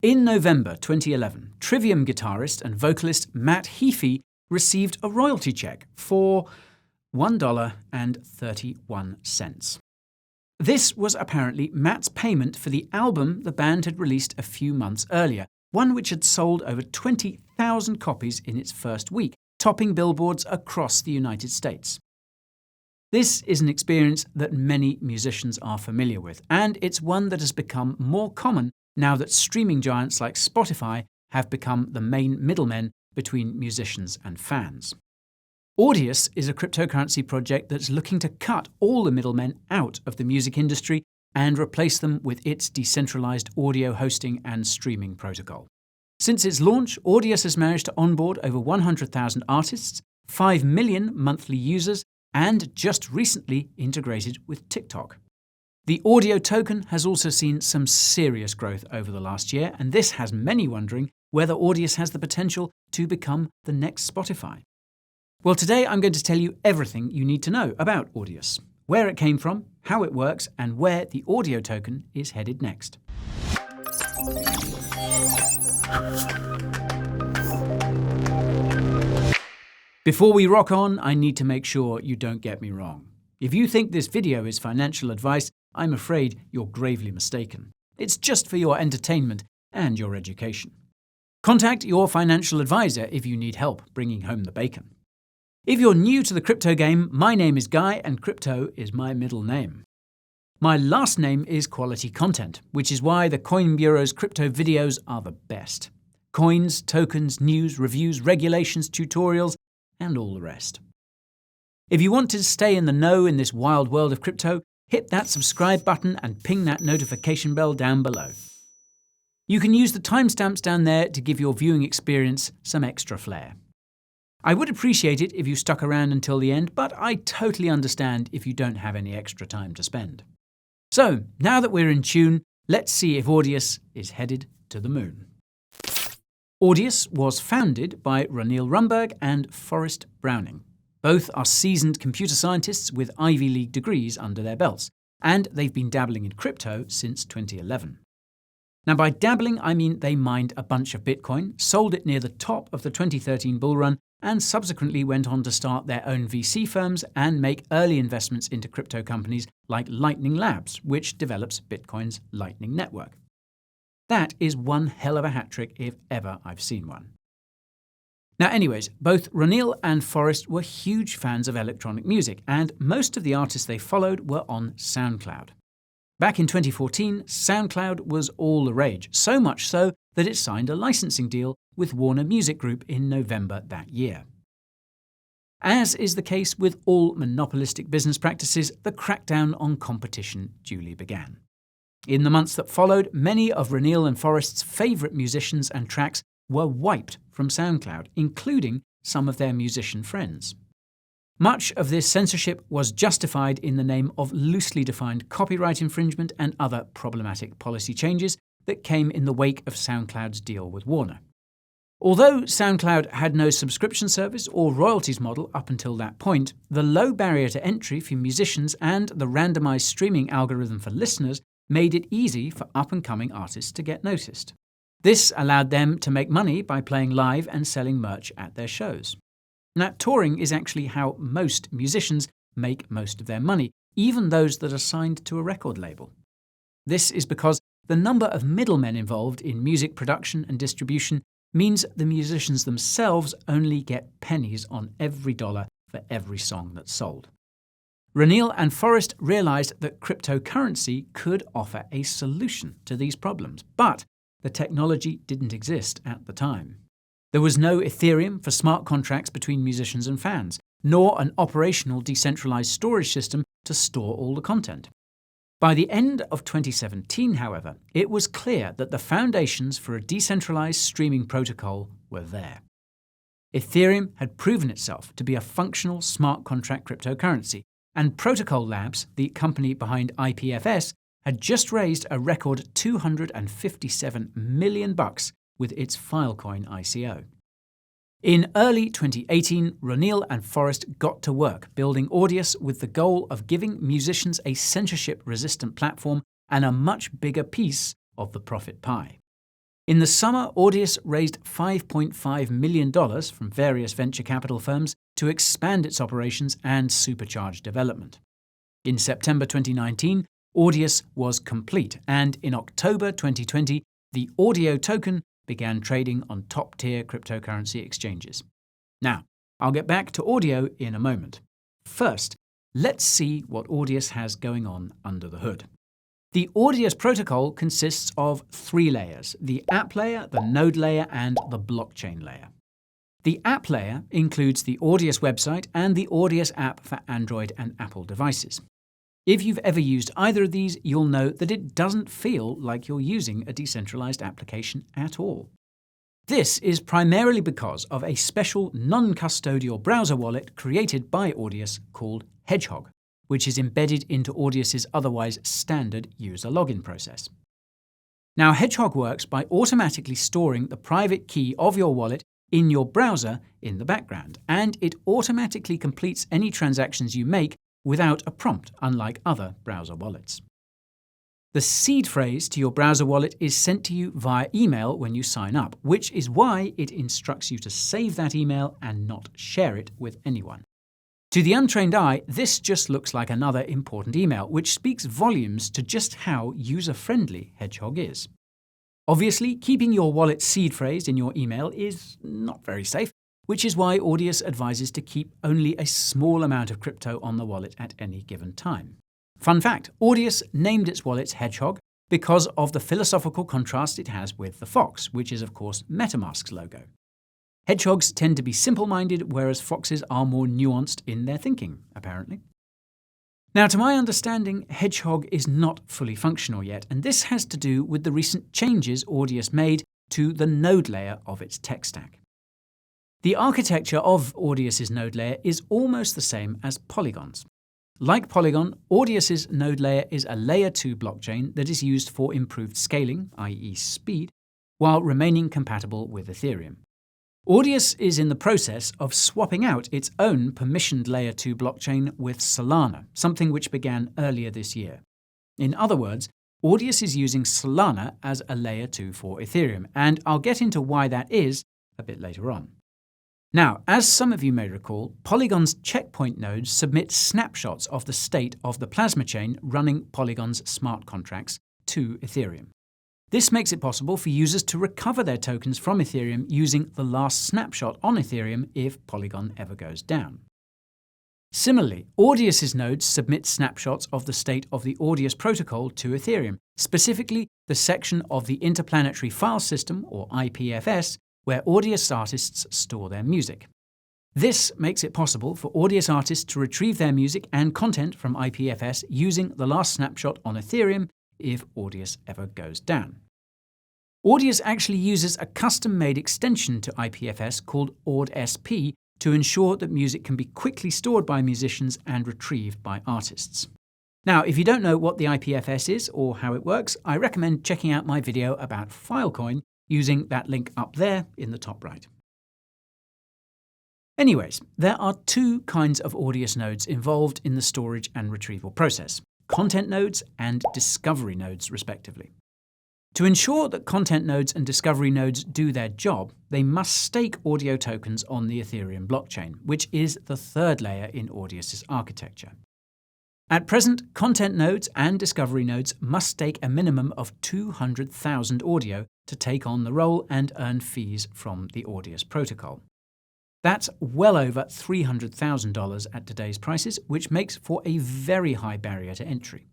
In November 2011, Trivium guitarist and vocalist Matt Heafy received a royalty check for $1.31. This was apparently Matt's payment for the album the band had released a few months earlier, one which had sold over 20,000 copies in its first week, topping billboards across the United States. This is an experience that many musicians are familiar with, and it's one that has become more common now that streaming giants like Spotify have become the main middlemen between musicians and fans. Audius is a cryptocurrency project that's looking to cut all the middlemen out of the music industry and replace them with its decentralized audio hosting and streaming protocol. Since its launch, Audius has managed to onboard over 100,000 artists, 5 million monthly users, and just recently integrated with TikTok. The audio token has also seen some serious growth over the last year, and this has many wondering whether Audius has the potential to become the next Spotify. Well, today I'm going to tell you everything you need to know about Audius, where it came from, how it works, and where the audio token is headed next. Before we rock on, I need to make sure you don't get me wrong. If you think this video is financial advice, I'm afraid you're gravely mistaken. It's just for your entertainment and your education. Contact your financial advisor if you need help bringing home the bacon. If you're new to the crypto game, my name is Guy and crypto is my middle name. My last name is Quality Content, which is why the Coin Bureau's crypto videos are the best. Coins, tokens, news, reviews, regulations, tutorials, and all the rest. If you want to stay in the know in this wild world of crypto, hit that subscribe button and ping that notification bell down below. You can use the timestamps down there to give your viewing experience some extra flair. I would appreciate it if you stuck around until the end, but I totally understand if you don't have any extra time to spend. So, now that we're in tune, let's see if Audius is headed to the moon. Audius was founded by Roneil Rumburg and Forrest Browning. Both are seasoned computer scientists with Ivy League degrees under their belts, and they've been dabbling in crypto since 2011. Now, by dabbling, I mean they mined a bunch of Bitcoin, sold it near the top of the 2013 bull run, and subsequently went on to start their own VC firms and make early investments into crypto companies like Lightning Labs, which develops Bitcoin's Lightning Network. That is one hell of a hat trick if ever I've seen one. Now anyways, both Roneil and Forrest were huge fans of electronic music, and most of the artists they followed were on SoundCloud. Back in 2014, SoundCloud was all the rage, so much so that it signed a licensing deal with Warner Music Group in November that year. As is the case with all monopolistic business practices, the crackdown on competition duly began. In the months that followed, many of Roneil and Forrest's favourite musicians and tracks were wiped from SoundCloud, including some of their musician friends. Much of this censorship was justified in the name of loosely defined copyright infringement and other problematic policy changes that came in the wake of SoundCloud's deal with Warner. Although SoundCloud had no subscription service or royalties model up until that point, the low barrier to entry for musicians and the randomized streaming algorithm for listeners made it easy for up-and-coming artists to get noticed. This allowed them to make money by playing live and selling merch at their shows. Now, touring is actually how most musicians make most of their money, even those that are signed to a record label. This is because the number of middlemen involved in music production and distribution means the musicians themselves only get pennies on every dollar for every song that's sold. Roneil and Forrest realized that cryptocurrency could offer a solution to these problems, but the technology didn't exist at the time. There was no Ethereum for smart contracts between musicians and fans, nor an operational decentralized storage system to store all the content. By the end of 2017, however, it was clear that the foundations for a decentralized streaming protocol were there. Ethereum had proven itself to be a functional smart contract cryptocurrency, and Protocol Labs, the company behind IPFS, had just raised a record $257 million with its Filecoin ICO. In early 2018, Roneil and Forrest got to work building Audius with the goal of giving musicians a censorship-resistant platform and a much bigger piece of the profit pie. In the summer, Audius raised $5.5 million from various venture capital firms to expand its operations and supercharge development. In September 2019, Audius was complete, and in October 2020, the Audio token began trading on top-tier cryptocurrency exchanges. Now, I'll get back to audio in a moment. First, let's see what Audius has going on under the hood. The Audius protocol consists of 3 layers: the app layer, the node layer, and the blockchain layer. The app layer includes the Audius website and the Audius app for Android and Apple devices. If you've ever used either of these, you'll know that it doesn't feel like you're using a decentralized application at all. This is primarily because of a special non-custodial browser wallet created by Audius called Hedgehog, which is embedded into Audius's otherwise standard user login process. Now, Hedgehog works by automatically storing the private key of your wallet in your browser in the background, and it automatically completes any transactions you make without a prompt, unlike other browser wallets. The seed phrase to your browser wallet is sent to you via email when you sign up, which is why it instructs you to save that email and not share it with anyone. To the untrained eye, this just looks like another important email, which speaks volumes to just how user-friendly Hedgehog is. Obviously, keeping your wallet seed phrase in your email is not very safe, which is why Audius advises to keep only a small amount of crypto on the wallet at any given time. Fun fact, Audius named its wallets Hedgehog because of the philosophical contrast it has with the fox, which is of course MetaMask's logo. Hedgehogs tend to be simple-minded, whereas foxes are more nuanced in their thinking, apparently. Now, to my understanding, Hedgehog is not fully functional yet, and this has to do with the recent changes Audius made to the node layer of its tech stack. The architecture of Audius's node layer is almost the same as Polygon's. Like Polygon, Audius's node layer is a Layer 2 blockchain that is used for improved scaling, i.e. speed, while remaining compatible with Ethereum. Audius is in the process of swapping out its own permissioned Layer 2 blockchain with Solana, something which began earlier this year. In other words, Audius is using Solana as a Layer 2 for Ethereum, and I'll get into why that is a bit later on. Now, as some of you may recall, Polygon's checkpoint nodes submit snapshots of the state of the plasma chain running Polygon's smart contracts to Ethereum. This makes it possible for users to recover their tokens from Ethereum using the last snapshot on Ethereum if Polygon ever goes down. Similarly, Audius's nodes submit snapshots of the state of the Audius protocol to Ethereum, specifically the section of the Interplanetary File System, or IPFS, where Audius artists store their music. This makes it possible for Audius artists to retrieve their music and content from IPFS using the last snapshot on Ethereum if Audius ever goes down. Audius actually uses a custom-made extension to IPFS called AudSP to ensure that music can be quickly stored by musicians and retrieved by artists. Now, if you don't know what the IPFS is or how it works, I recommend checking out my video about Filecoin using that link up there in the top right. Anyways, there are 2 kinds of Audius nodes involved in the storage and retrieval process: content nodes and discovery nodes, respectively. To ensure that content nodes and discovery nodes do their job, they must stake audio tokens on the Ethereum blockchain, which is the 3rd layer in Audius's architecture. At present, content nodes and discovery nodes must stake a minimum of 200,000 audio to take on the role and earn fees from the Audius protocol. That's well over $300,000 at today's prices, which makes for a very high barrier to entry.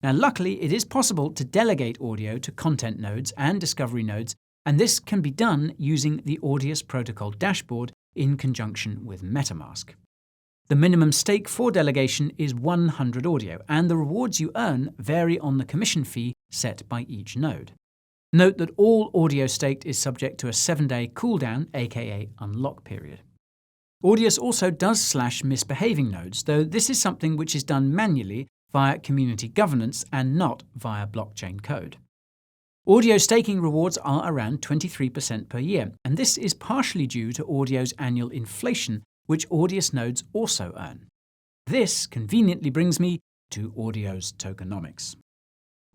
Now, luckily, it is possible to delegate audio to content nodes and discovery nodes, and this can be done using the Audius protocol dashboard in conjunction with MetaMask. The minimum stake for delegation is 100 audio, and the rewards you earn vary on the commission fee set by each node. Note that all audio staked is subject to a 7-day cooldown, aka unlock period. Audius also does slash misbehaving nodes, though this is something which is done manually via community governance and not via blockchain code. Audio staking rewards are around 23% per year, and this is partially due to audio's annual inflation, which Audius nodes also earn. This conveniently brings me to audio's tokenomics.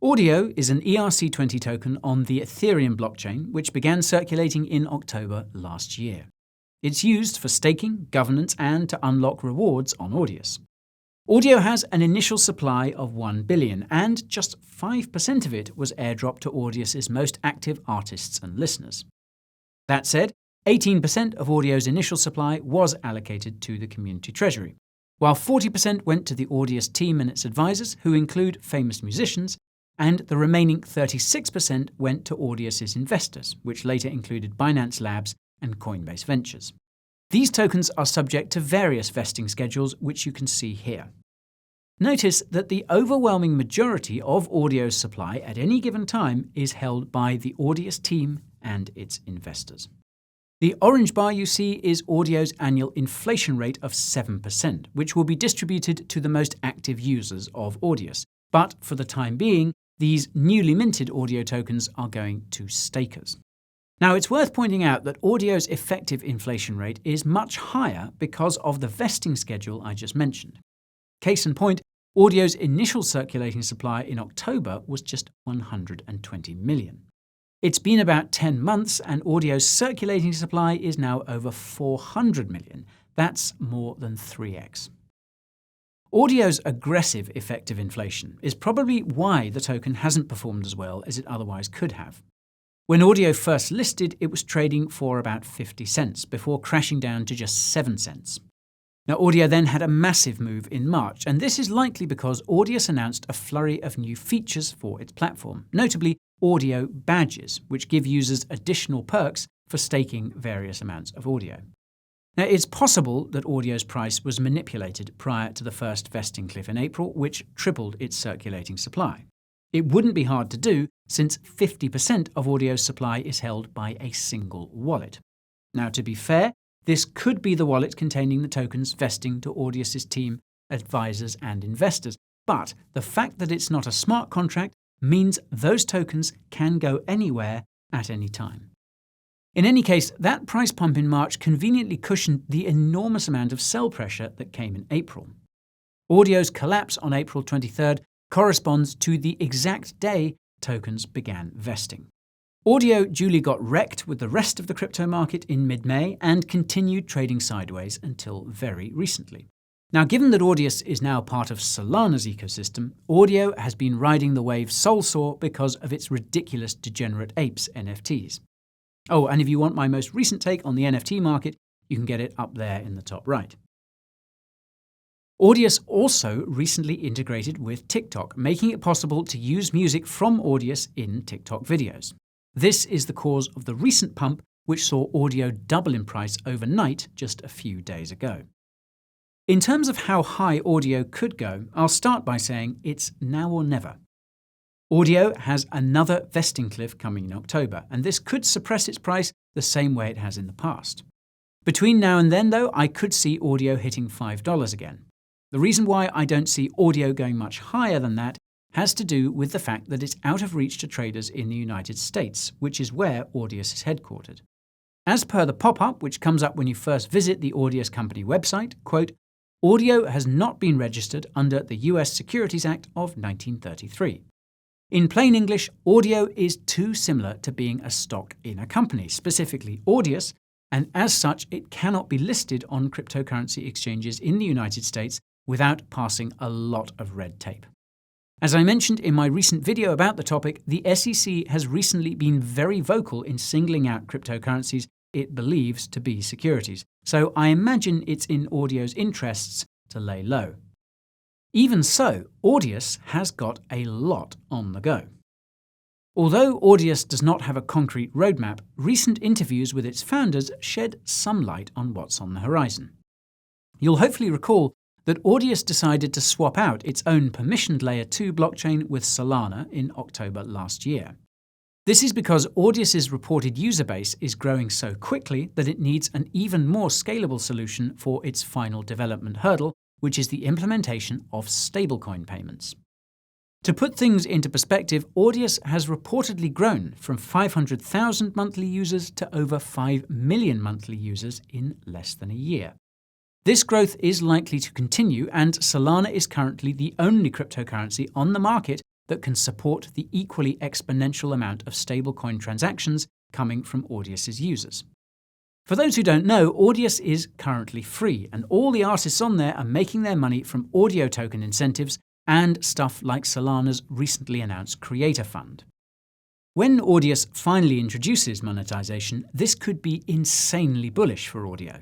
Audio is an ERC20 token on the Ethereum blockchain, which began circulating in October last year. It's used for staking, governance, and to unlock rewards on Audius. Audio has an initial supply of 1 billion, and just 5% of it was airdropped to Audius's most active artists and listeners. That said, 18% of Audio's initial supply was allocated to the community treasury, while 40% went to the Audius team and its advisors, who include famous musicians, and the remaining 36% went to Audius's investors, which later included Binance Labs and Coinbase Ventures. These tokens are subject to various vesting schedules, which you can see here. Notice that the overwhelming majority of Audio's supply at any given time is held by the Audius team and its investors. The orange bar you see is Audio's annual inflation rate of 7%, which will be distributed to the most active users of Audius. But for the time being, these newly minted Audio tokens are going to stakers. Now, it's worth pointing out that Audio's effective inflation rate is much higher because of the vesting schedule I just mentioned. Case in point, Audio's initial circulating supply in October was just 120 million. It's been about 10 months, and Audio's circulating supply is now over 400 million. That's more than 3x. Audio's aggressive effective inflation is probably why the token hasn't performed as well as it otherwise could have. When Audio first listed, it was trading for about 50 cents before crashing down to just 7 cents. Now, Audio then had a massive move in March, and this is likely because Audius announced a flurry of new features for its platform, notably Audio badges, which give users additional perks for staking various amounts of Audio. Now, it's possible that Audio's price was manipulated prior to the first vesting cliff in April, which tripled its circulating supply. It wouldn't be hard to do, since 50% of Audio's supply is held by a single wallet. Now, to be fair, this could be the wallet containing the tokens vesting to Audius's team, advisors, and investors, but the fact that it's not a smart contract means those tokens can go anywhere at any time. In any case, that price pump in March conveniently cushioned the enormous amount of sell pressure that came in April. Audio's collapse on April 23rd corresponds to the exact day tokens began vesting. Audio duly got wrecked with the rest of the crypto market in mid-May and continued trading sideways until very recently. Now, given that Audius is now part of Solana's ecosystem, Audio has been riding the wave Sol saw because of its ridiculous Degenerate Apes NFTs. Oh, and if you want my most recent take on the NFT market, you can get it up there in the top right. Audius also recently integrated with TikTok, making it possible to use music from Audius in TikTok videos. This is the cause of the recent pump, which saw Audio double in price overnight just a few days ago. In terms of how high Audio could go, I'll start by saying it's now or never. Audio has another vesting cliff coming in October, and this could suppress its price the same way it has in the past. Between now and then, though, I could see Audio hitting $5 again. The reason why I don't see Audio going much higher than that has to do with the fact that it's out of reach to traders in the United States, which is where Audius is headquartered. As per the pop-up, which comes up when you first visit the Audius company website, quote, Audio has not been registered under the US Securities Act of 1933. In plain English, Audio is too similar to being a stock in a company, specifically Audius, and as such it cannot be listed on cryptocurrency exchanges in the United States without passing a lot of red tape. As I mentioned in my recent video about the topic, the SEC has recently been very vocal in singling out cryptocurrencies it believes to be securities, so I imagine it's in Audio's interests to lay low. Even so, Audius has got a lot on the go. Although Audius does not have a concrete roadmap, recent interviews with its founders shed some light on what's on the horizon. You'll hopefully recall that Audius decided to swap out its own permissioned Layer 2 blockchain with Solana in October last year. This is because Audius's reported user base is growing so quickly that it needs an even more scalable solution for its final development hurdle, which is the implementation of stablecoin payments. To put things into perspective, Audius has reportedly grown from 500,000 monthly users to over 5 million monthly users in less than a year. This growth is likely to continue, and Solana is currently the only cryptocurrency on the market that can support the equally exponential amount of stablecoin transactions coming from Audius's users. For those who don't know, Audius is currently free, and all the artists on there are making their money from audio token incentives and stuff like Solana's recently announced Creator Fund. When Audius finally introduces monetization, this could be insanely bullish for audio.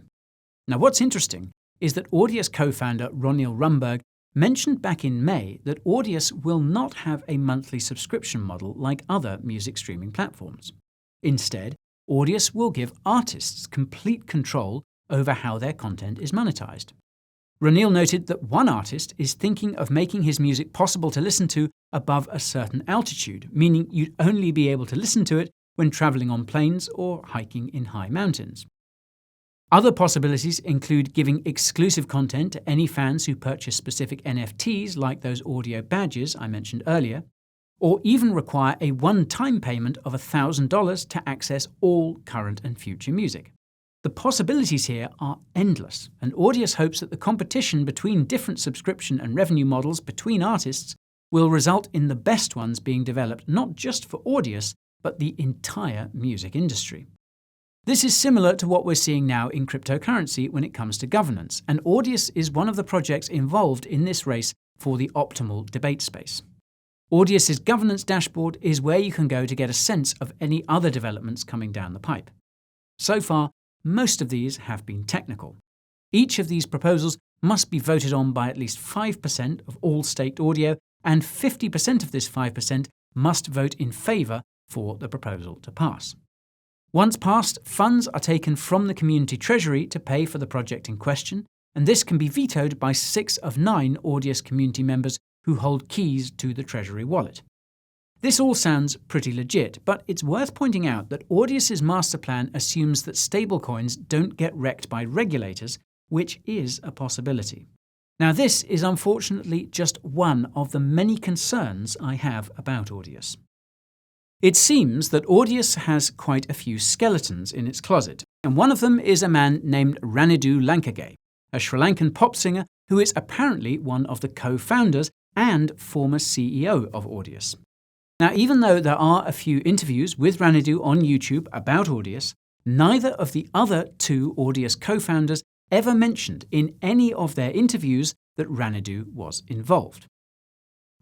Now, what's interesting is that Audius co-founder Roneil Rumburg mentioned back in May that Audius will not have a monthly subscription model like other music streaming platforms. Instead, Audius will give artists complete control over how their content is monetized. Roneil noted that one artist is thinking of making his music possible to listen to above a certain altitude, meaning you'd only be able to listen to it when traveling on planes or hiking in high mountains. Other possibilities include giving exclusive content to any fans who purchase specific NFTs like those audio badges I mentioned earlier, or even require a one-time payment of $1,000 to access all current and future music. The possibilities here are endless, and Audius hopes that the competition between different subscription and revenue models between artists will result in the best ones being developed not just for Audius, but the entire music industry. This is similar to what we're seeing now in cryptocurrency when it comes to governance, and Audius is one of the projects involved in this race for the optimal debate space. Audius's governance dashboard is where you can go to get a sense of any other developments coming down the pipe. So far, most of these have been technical. Each of these proposals must be voted on by at least 5% of all staked audio, and 50% of this 5% must vote in favour for the proposal to pass. Once passed, funds are taken from the community treasury to pay for the project in question, and this can be vetoed by 6 of 9 Audius community members who hold keys to the treasury wallet. This all sounds pretty legit, but it's worth pointing out that Audius's master plan assumes that stablecoins don't get wrecked by regulators, which is a possibility. Now, this is unfortunately just one of the many concerns I have about Audius. It seems that Audius has quite a few skeletons in its closet, and one of them is a man named Ranidhu Lankage, a Sri Lankan pop singer who is apparently one of the co-founders and former CEO of Audius. Now, even though there are a few interviews with Ranidhu on YouTube about Audius, neither of the other 2 Audius co-founders ever mentioned in any of their interviews that Ranidhu was involved.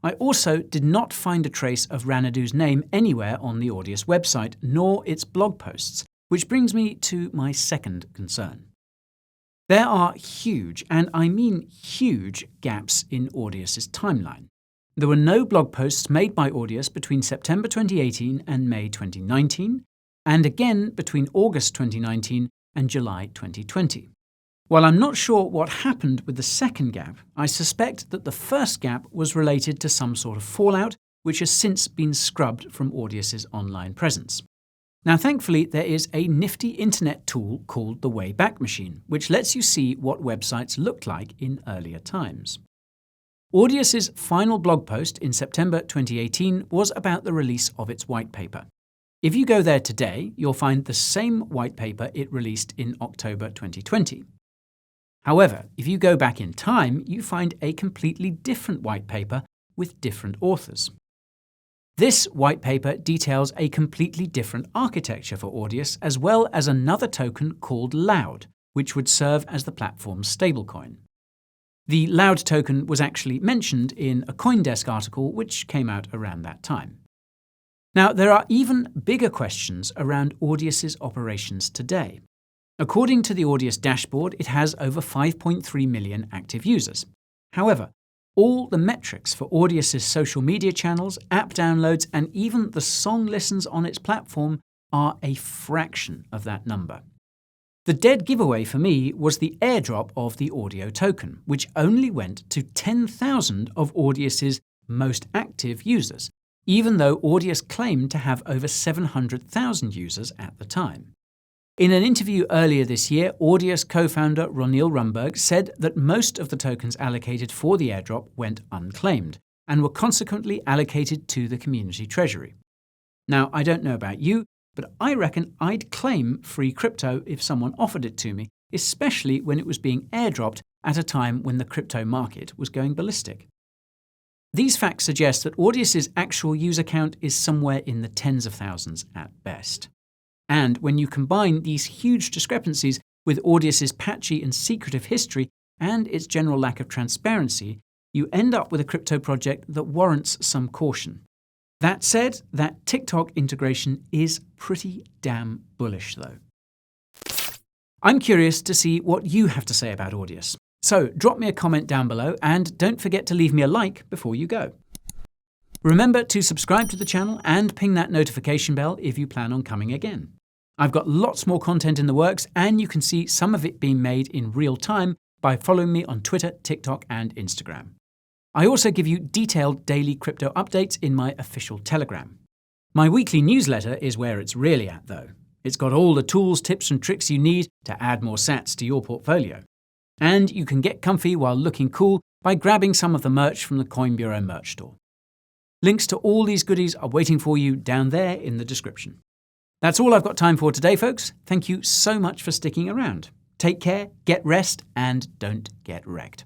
I also did not find a trace of Ranidhu's name anywhere on the Audius website, nor its blog posts, which brings me to my second concern. There are huge, and I mean huge, gaps in Audius's timeline. There were no blog posts made by Audius between September 2018 and May 2019, and again between August 2019 and July 2020. While I'm not sure what happened with the second gap, I suspect that the first gap was related to some sort of fallout, which has since been scrubbed from Audius's online presence. Now, thankfully, there is a nifty internet tool called the Wayback Machine, which lets you see what websites looked like in earlier times. Audius's final blog post in September 2018 was about the release of its white paper. If you go there today, you'll find the same white paper it released in October 2020. However, if you go back in time, you find a completely different white paper with different authors. This white paper details a completely different architecture for Audius, as well as another token called Loud, which would serve as the platform's stablecoin. The Loud token was actually mentioned in a CoinDesk article which came out around that time. Now, there are even bigger questions around Audius's operations today. According to the Audius dashboard, it has over 5.3 million active users. However, all the metrics for Audius's social media channels, app downloads, and even the song listens on its platform are a fraction of that number. The dead giveaway for me was the airdrop of the audio token, which only went to 10,000 of Audius's most active users, even though Audius claimed to have over 700,000 users at the time. In an interview earlier this year, Audius co-founder Roneil Rumburg said that most of the tokens allocated for the airdrop went unclaimed and were consequently allocated to the community treasury. Now, I don't know about you, but I reckon I'd claim free crypto if someone offered it to me, especially when it was being airdropped at a time when the crypto market was going ballistic. These facts suggest that Audius's actual user count is somewhere in the tens of thousands at best. And when you combine these huge discrepancies with Audius's patchy and secretive history and its general lack of transparency, you end up with a crypto project that warrants some caution. That said, that TikTok integration is pretty damn bullish though. I'm curious to see what you have to say about Audius. So drop me a comment down below and don't forget to leave me a like before you go. Remember to subscribe to the channel and ping that notification bell if you plan on coming again. I've got lots more content in the works and you can see some of it being made in real time by following me on Twitter, TikTok and Instagram. I also give you detailed daily crypto updates in my official Telegram. My weekly newsletter is where it's really at though. It's got all the tools, tips and tricks you need to add more sats to your portfolio. And you can get comfy while looking cool by grabbing some of the merch from the Coin Bureau merch store. Links to all these goodies are waiting for you down there in the description. That's all I've got time for today, folks. Thank you so much for sticking around. Take care, get rest, and don't get wrecked.